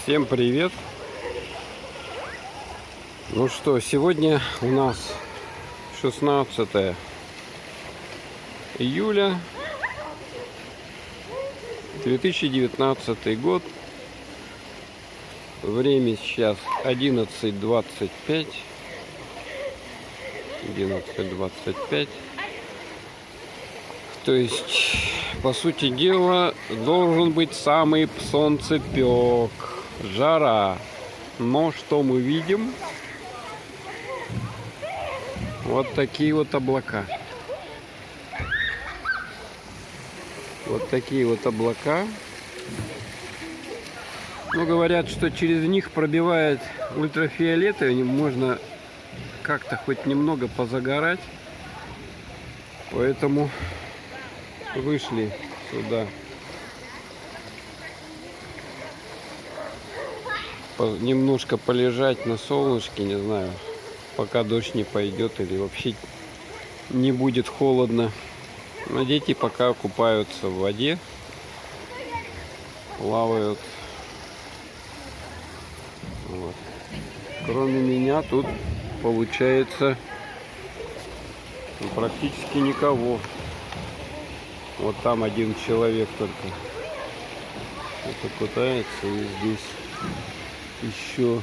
Всем привет! Ну что, сегодня у нас 16 июля 2019 год. Время сейчас 11:25. 11:25. То есть, по сути дела, должен быть самый солнцепек. Жара. Но что мы видим? Вот такие вот облака. Вот такие вот облака. Ну, говорят, что через них пробивает ультрафиолет, и можно как-то хоть немного позагорать. Поэтому вышли сюда. Немножко полежать на солнышке, не знаю, пока дождь не пойдет или вообще не будет холодно. Но дети пока купаются в воде, плавают. Вот. Кроме меня тут получается практически никого. Вот там один человек только это катается, и здесь еще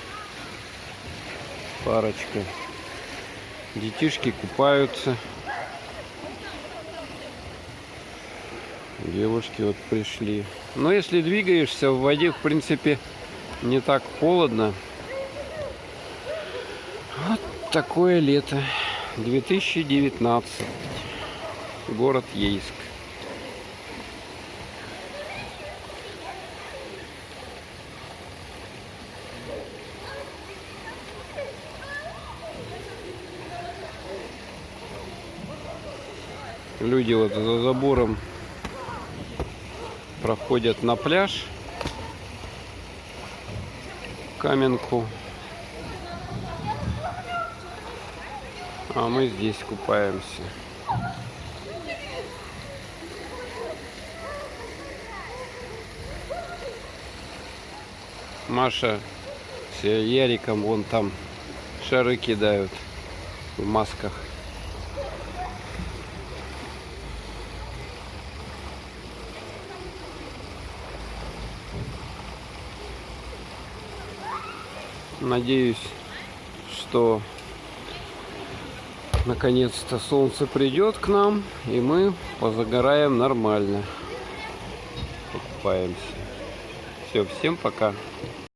парочка. Детишки купаются. Девушки вот пришли. Но если двигаешься в воде, в принципе, не так холодно. Вот такое лето. 2019. Город Ейск. Люди вот за забором проходят на пляж, Каменку, а мы здесь купаемся. Маша с Яриком вон там шары кидают в масках. Надеюсь, что наконец-то солнце придет к нам, и мы позагораем нормально. Покупаемся. Все, всем пока.